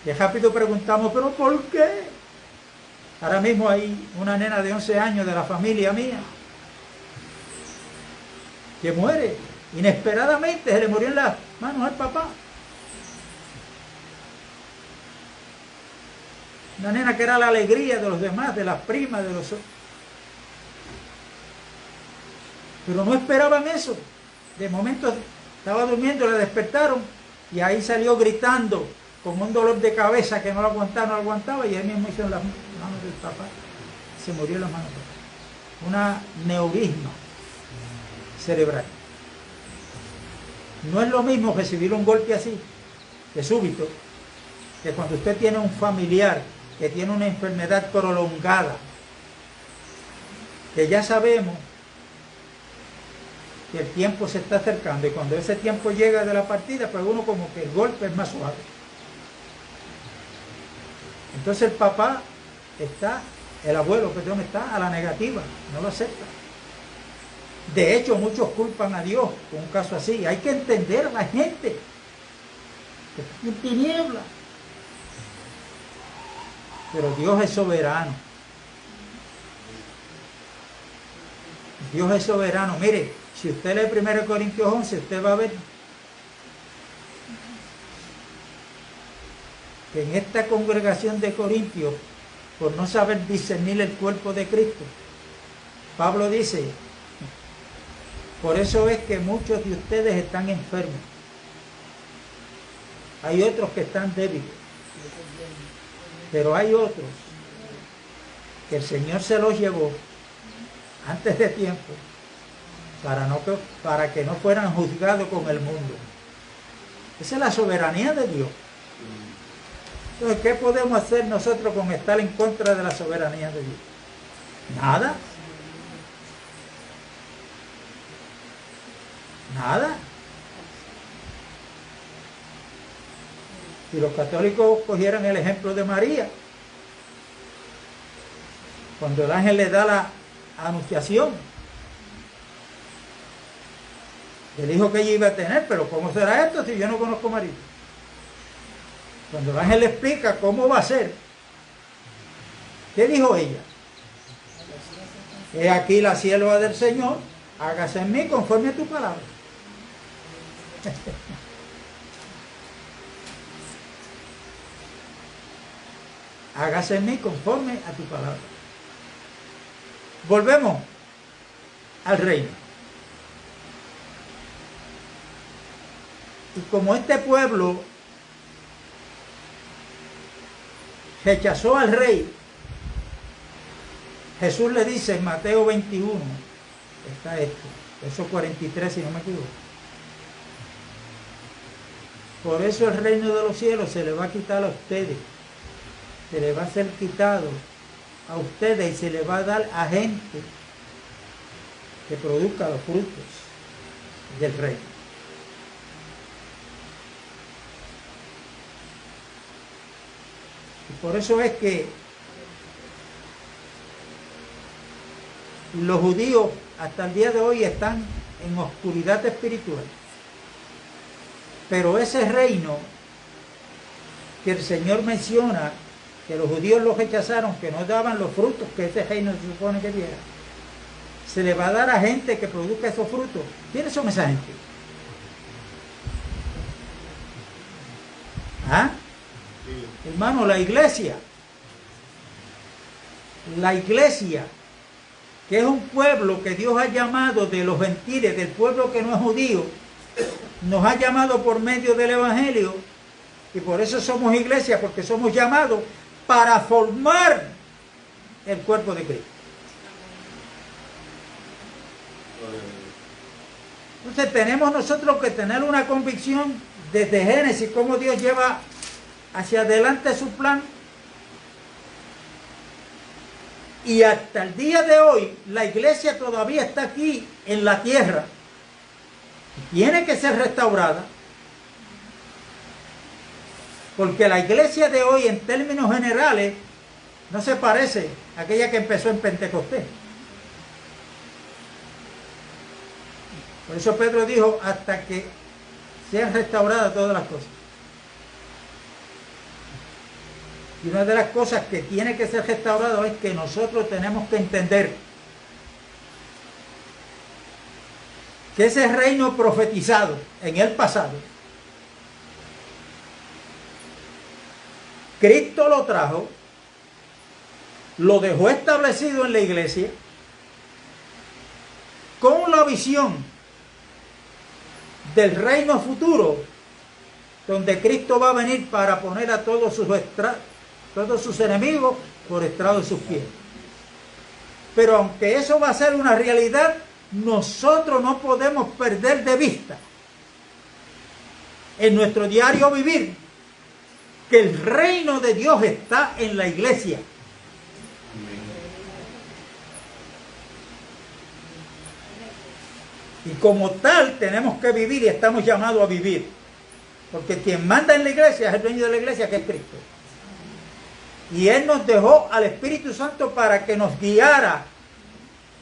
Y rápido preguntamos, ¿pero por qué? Ahora mismo hay una nena de 11 años de la familia mía que muere. Inesperadamente se le murió en las manos al papá. Una nena que era la alegría de los demás, de las primas, de los... Pero no esperaban eso. De momento estaba durmiendo, le despertaron y ahí salió gritando con un dolor de cabeza que no lo aguantaba y él mismo hizo en las manos del papá. Se murió en las manos. Una neurisma cerebral. No es lo mismo recibir un golpe así, de súbito, que cuando usted tiene un familiar que tiene una enfermedad prolongada, que ya sabemos que el tiempo se está acercando y cuando ese tiempo llega de la partida, pues uno como que el golpe es más suave. Entonces el papá está, el abuelo, perdón, está a la negativa, no lo acepta. De hecho, muchos culpan a Dios con un caso así. Hay que entender a la gente que está en tiniebla. Pero Dios es soberano. Dios es soberano. Mire, si usted lee 1 Corintios 11, usted va a ver que en esta congregación de Corintios, por no saber discernir el cuerpo de Cristo, Pablo dice, por eso es que muchos de ustedes están enfermos. Hay otros que están débiles. Pero hay otros que el Señor se los llevó antes de tiempo para que no fueran juzgados con el mundo. Esa es la soberanía de Dios. Entonces, ¿qué podemos hacer nosotros con estar en contra de la soberanía de Dios? Nada. Nada. Si los católicos cogieran el ejemplo de María, cuando el ángel le da la anunciación del hijo que ella iba a tener, pero ¿cómo será esto si yo no conozco a María? Cuando el ángel le explica cómo va a ser, ¿qué dijo ella? He aquí la sierva del Señor, hágase en mí conforme a tu palabra. Hágase en mí conforme a tu palabra. Volvemos al reino. Y como este pueblo rechazó al rey, Jesús le dice en Mateo 21, está esto, verso 43 si no me equivoco. Por eso el reino de los cielos se le va a quitar a ustedes. Se le va a ser quitado a ustedes y se le va a dar a gente que produzca los frutos del reino. Y por eso es que los judíos hasta el día de hoy están en oscuridad espiritual. Pero ese reino que el Señor menciona, que los judíos lo rechazaron, que no daban los frutos que ese reino se supone que diera, se le va a dar a gente que produzca esos frutos. ¿Quiénes son esa gente? ¿Ah? Hermano, la iglesia, que es un pueblo que Dios ha llamado de los gentiles, del pueblo que no es judío, nos ha llamado por medio del Evangelio, y por eso somos iglesia, porque somos llamados para formar el cuerpo de Cristo. Entonces tenemos nosotros que tener una convicción desde Génesis, cómo Dios lleva hacia adelante su plan, y hasta el día de hoy la iglesia todavía está aquí en la tierra, tiene que ser restaurada, porque la iglesia de hoy en términos generales no se parece a aquella que empezó en Pentecostés. Por eso Pedro dijo, hasta que sean restauradas todas las cosas. Y una de las cosas que tiene que ser restaurado es que nosotros tenemos que entender que ese reino profetizado en el pasado, Cristo lo trajo, lo dejó establecido en la iglesia, con la visión del reino futuro, donde Cristo va a venir para poner a todos sus enemigos por estrado de sus pies. Pero aunque eso va a ser una realidad, nosotros no podemos perder de vista en nuestro diario vivir que el reino de Dios está en la iglesia. Y como tal tenemos que vivir y estamos llamados a vivir. Porque quien manda en la iglesia es el dueño de la iglesia, que es Cristo. Y Él nos dejó al Espíritu Santo para que nos guiara.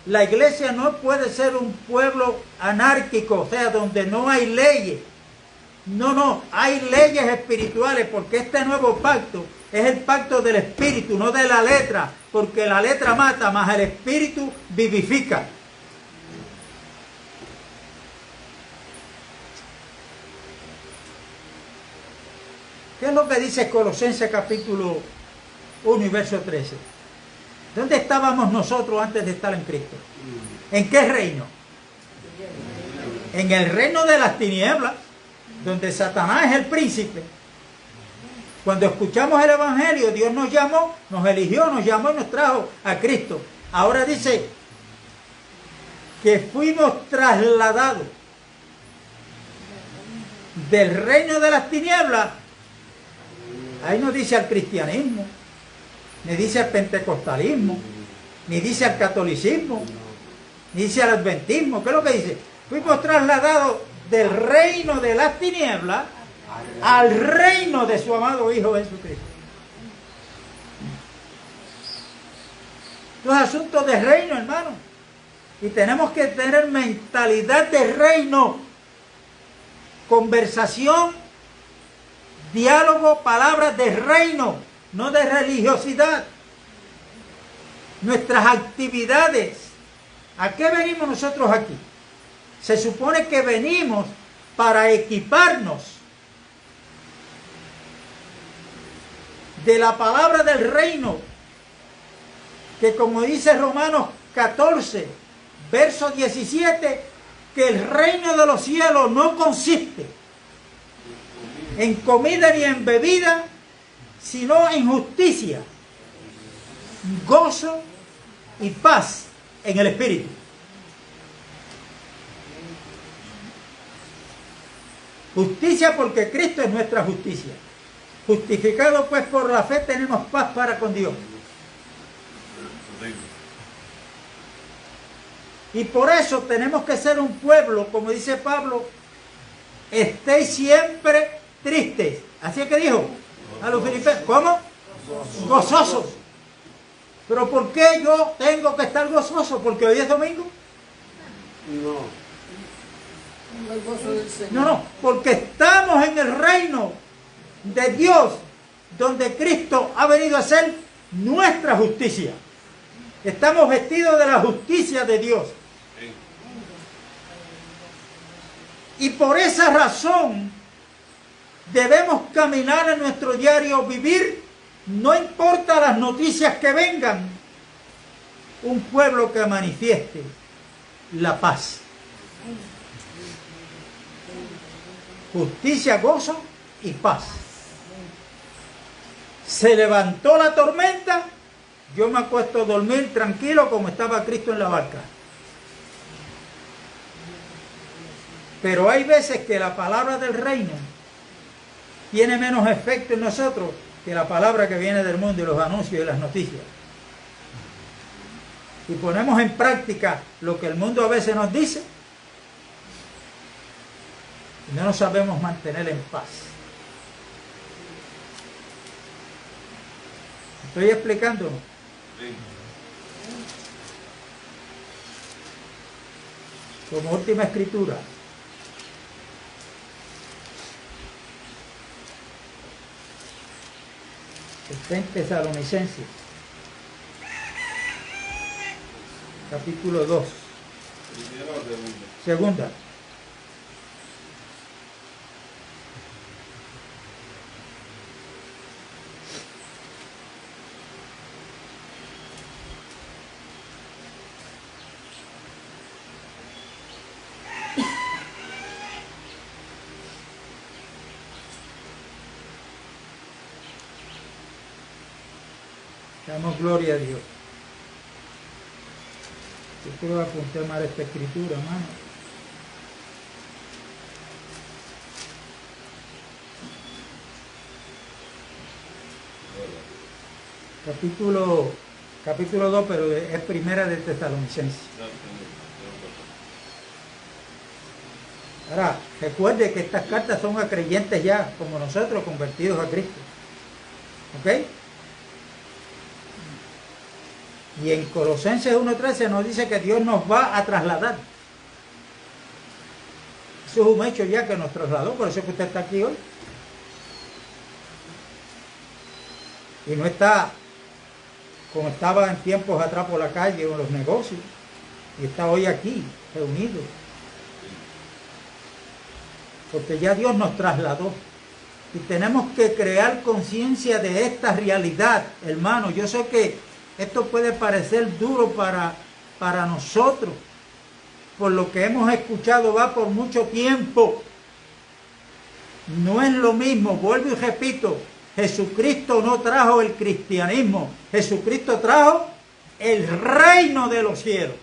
La iglesia no puede ser un pueblo anárquico, o sea, donde no hay leyes. No, hay leyes espirituales, porque este nuevo pacto es el pacto del Espíritu, no de la letra, porque la letra mata, mas el Espíritu vivifica. ¿Qué es lo que dice Colosenses capítulo 1 y verso 13? ¿Dónde estábamos nosotros antes de estar en Cristo? ¿En qué reino? En el reino de las tinieblas, donde Satanás es el príncipe. Cuando escuchamos el Evangelio, Dios nos llamó, nos eligió, nos llamó y nos trajo a Cristo. Ahora dice que fuimos trasladados del reino de las tinieblas. Ahí no dice al cristianismo, ni dice al pentecostalismo, ni dice al catolicismo, ni dice al adventismo. ¿Qué es lo que dice? Fuimos trasladados del reino de las tinieblas al reino de su amado Hijo Jesucristo. Los asuntos de reino, hermano. Y tenemos que tener mentalidad de reino, conversación, diálogo, palabras de reino, no de religiosidad. Nuestras actividades. ¿A qué venimos nosotros aquí? Se supone que venimos para equiparnos de la palabra del reino, que como dice Romanos 14, verso 17, que el reino de los cielos no consiste en comida ni en bebida, sino en justicia, gozo y paz en el Espíritu. Justicia porque Cristo es nuestra justicia. Justificados pues por la fe tenemos paz para con Dios. Y por eso tenemos que ser un pueblo, como dice Pablo, estéis siempre tristes. Así es que dijo a los filipenses. ¿Cómo? Gozosos. ¿Pero por qué yo tengo que estar gozoso? ¿Porque hoy es domingo? No, porque estamos en el reino de Dios, donde Cristo ha venido a ser nuestra justicia. Estamos vestidos de la justicia de Dios. Y por esa razón debemos caminar en nuestro diario vivir, no importa las noticias que vengan, un pueblo que manifieste la paz. Justicia, gozo y paz. Se levantó la tormenta, yo me acuesto a dormir tranquilo como estaba Cristo en la barca. Pero hay veces que la palabra del reino tiene menos efecto en nosotros que la palabra que viene del mundo y los anuncios y las noticias. Y ponemos en práctica lo que el mundo a veces nos dice y no nos sabemos mantener en paz. ¿Estoy explicándolo? Sí. Como última escritura, está en Tesalonicenses, capítulo 2. Segunda. Damos gloria a Dios. Yo creo que apunté mal esta escritura, hermano. Capítulo 2, pero es primera de Tesalonicenses. Ahora, recuerde que estas cartas son a creyentes ya, como nosotros, convertidos a Cristo. ¿Ok? Y en Colosenses 1:13 nos dice que Dios nos va a trasladar. Eso es un hecho ya que nos trasladó, por eso es que usted está aquí hoy. Y no está como estaba en tiempos atrás por la calle o en los negocios. Y está hoy aquí, reunido. Porque ya Dios nos trasladó. Y tenemos que crear conciencia de esta realidad, hermano. Yo sé que esto puede parecer duro para nosotros, por lo que hemos escuchado va por mucho tiempo. No es lo mismo, vuelvo y repito, Jesucristo no trajo el cristianismo, Jesucristo trajo el reino de los cielos.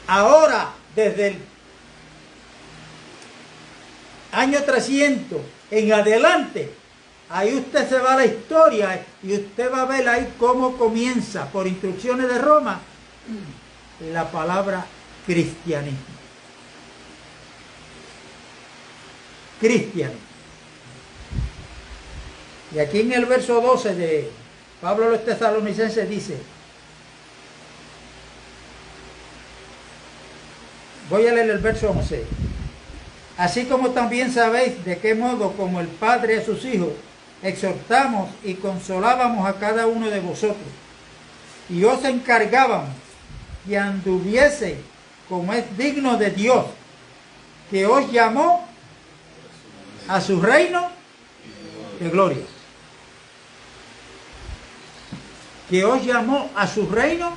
Ahora, desde el año 300 en adelante, ahí usted se va a la historia y usted va a ver ahí cómo comienza, por instrucciones de Roma, la palabra cristianismo. Cristianismo. Y aquí en el verso 12 de Pablo a los Tesalonicenses dice, voy a leer el verso 11. Así como también sabéis de qué modo como el Padre a sus hijos, exhortamos y consolábamos a cada uno de vosotros, y os encargábamos que anduvieseis como es digno de Dios, que os llamó a su reino de gloria. Que os llamó a su reino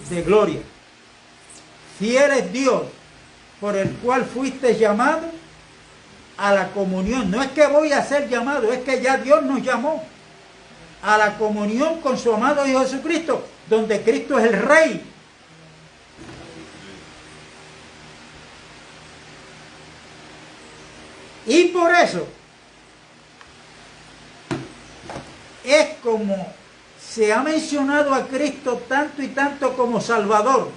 de gloria. Fiel es Dios, por el cual fuiste llamado a la comunión. No es que voy a ser llamado, es que ya Dios nos llamó a la comunión con su amado Hijo Jesucristo, donde Cristo es el Rey. Y por eso es como se ha mencionado a Cristo tanto y tanto como Salvador,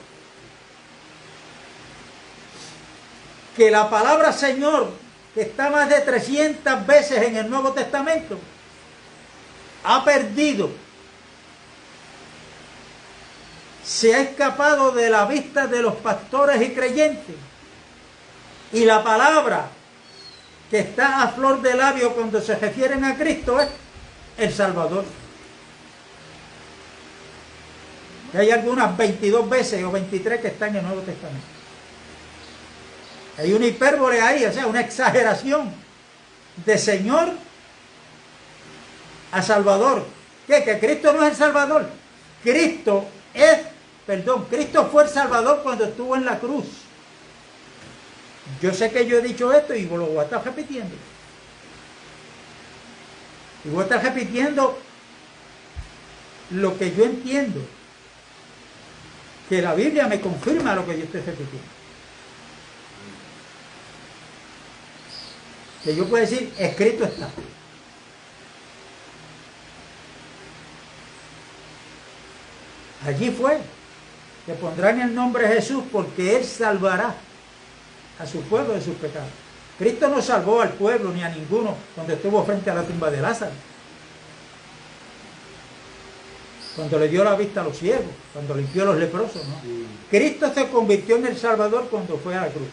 que la palabra Señor, que está más de 300 veces en el Nuevo Testamento, ha perdido, se ha escapado de la vista de los pastores y creyentes. Y la palabra que está a flor de labio cuando se refieren a Cristo es el Salvador. Y hay algunas 22 veces o 23 que están en el Nuevo Testamento. Hay una hipérbole ahí, o sea, una exageración de Señor a Salvador. ¿Qué? Que Cristo no es el Salvador. Cristo fue el Salvador cuando estuvo en la cruz. Yo sé que yo he dicho esto y lo voy a estar repitiendo. Y voy a estar repitiendo lo que yo entiendo. Que la Biblia me confirma lo que yo estoy repitiendo. Que yo puedo decir, escrito está. Allí fue. Que pondrán el nombre de Jesús porque Él salvará a su pueblo de sus pecados. Cristo no salvó al pueblo ni a ninguno cuando estuvo frente a la tumba de Lázaro. Cuando le dio la vista a los ciegos, cuando limpió a los leprosos, ¿no? Sí. Cristo se convirtió en el Salvador cuando fue a la cruz.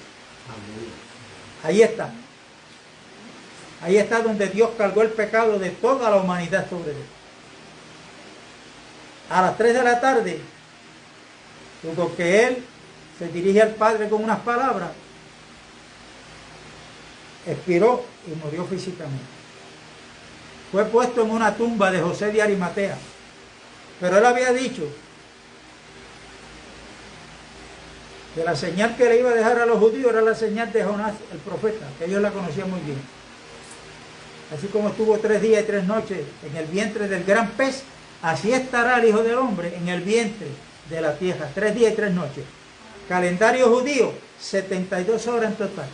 Ahí está. Ahí está donde Dios cargó el pecado de toda la humanidad sobre él. A las 3 de la tarde, tuvo que Él se dirige al Padre con unas palabras, expiró y murió físicamente. Fue puesto en una tumba de José de Arimatea, pero él había dicho que la señal que le iba a dejar a los judíos era la señal de Jonás, el profeta, que ellos la conocían muy bien. Así como estuvo 3 días y 3 noches en el vientre del gran pez, así estará el Hijo del Hombre en el vientre de la tierra, 3 días y 3 noches. Calendario judío, 72 horas en total,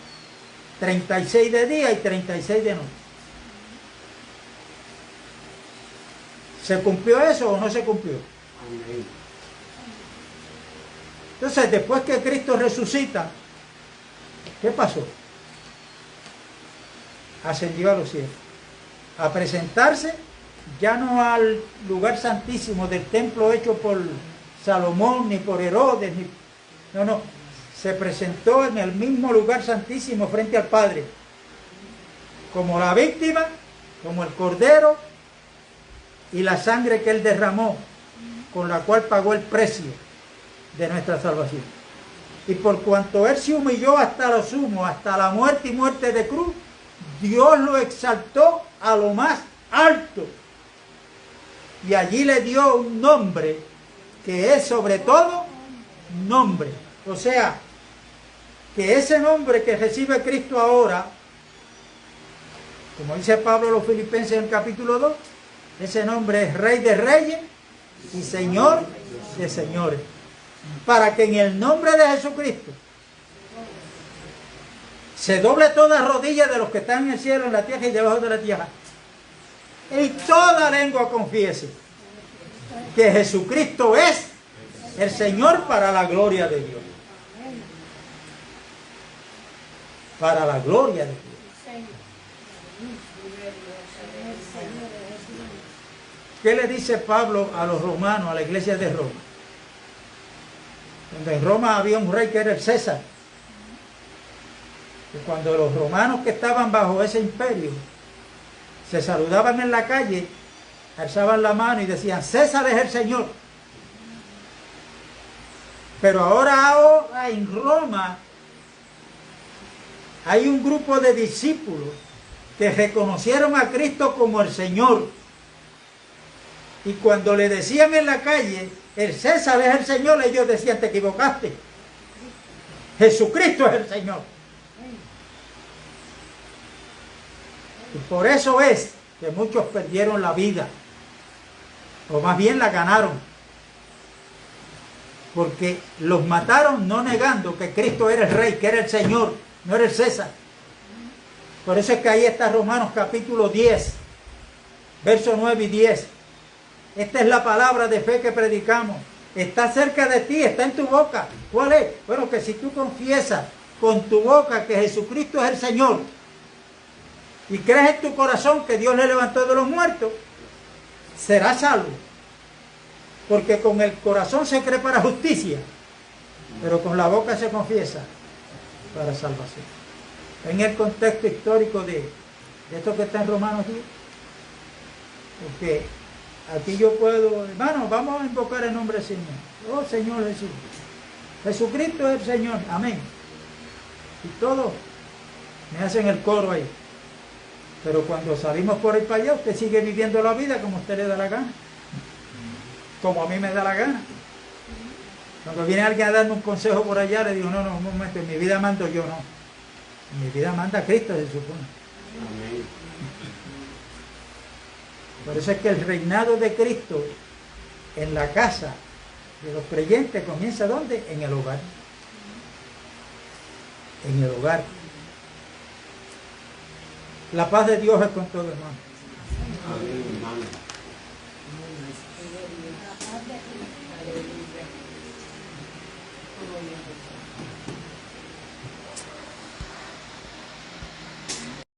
36 de día y 36 de noche. ¿Se cumplió eso o no se cumplió? Amén. Entonces, después que Cristo resucita, ¿qué pasó? Ascendió a los cielos, a presentarse ya no al lugar santísimo del templo hecho por Salomón ni por Herodes, no, se presentó en el mismo lugar santísimo frente al Padre, como la víctima, como el cordero, y la sangre que él derramó, con la cual pagó el precio de nuestra salvación. Y por cuanto él se humilló hasta lo sumo, hasta la muerte y muerte de cruz, Dios lo exaltó a lo más alto. Y allí le dio un nombre que es sobre todo nombre. O sea, que ese nombre que recibe Cristo ahora, como dice Pablo a los Filipenses en el capítulo 2, ese nombre es Rey de Reyes y Señor de Señores. Para que en el nombre de Jesucristo se doble toda rodilla de los que están en el cielo, en la tierra y debajo de la tierra, y toda lengua confiese que Jesucristo es el Señor, para la gloria de Dios. Para la gloria de Dios. ¿Qué le dice Pablo a los romanos, a la iglesia de Roma? Cuando en Roma había un rey que era el César. Y cuando los romanos que estaban bajo ese imperio se saludaban en la calle, alzaban la mano y decían: César es el Señor. Pero ahora en Roma hay un grupo de discípulos que reconocieron a Cristo como el Señor. Y cuando le decían en la calle: el César es el Señor, ellos decían: te equivocaste. Jesucristo es el Señor. Y por eso es que muchos perdieron la vida, o más bien la ganaron, porque los mataron no negando que Cristo era el Rey, que era el Señor, no era el César. Por eso es que ahí está Romanos capítulo 10, versos 9 y 10. Esta es la palabra de fe que predicamos. Está cerca de ti, está en tu boca. ¿Cuál es? Bueno, que si tú confiesas con tu boca que Jesucristo es el Señor y crees en tu corazón que Dios le levantó de los muertos, serás salvo. Porque con el corazón se cree para justicia, pero con la boca se confiesa para salvación. En el contexto histórico de esto que está en Romanos 10, porque aquí yo puedo, hermano, vamos a invocar el nombre del Señor. Oh Señor Jesús, Jesucristo es el Señor, amén. Y todos me hacen el coro ahí. Pero cuando salimos por ahí para allá, usted sigue viviendo la vida como usted le da la gana, como a mí me da la gana. Cuando viene alguien a darme un consejo por allá, le digo: no, un momento, en mi vida mando yo, no. En mi vida manda Cristo, se supone. Amén. Por eso es que el reinado de Cristo en la casa de los creyentes comienza ¿dónde? En el hogar. En el hogar. La paz de Dios es con todo, hermano. Amén, hermano.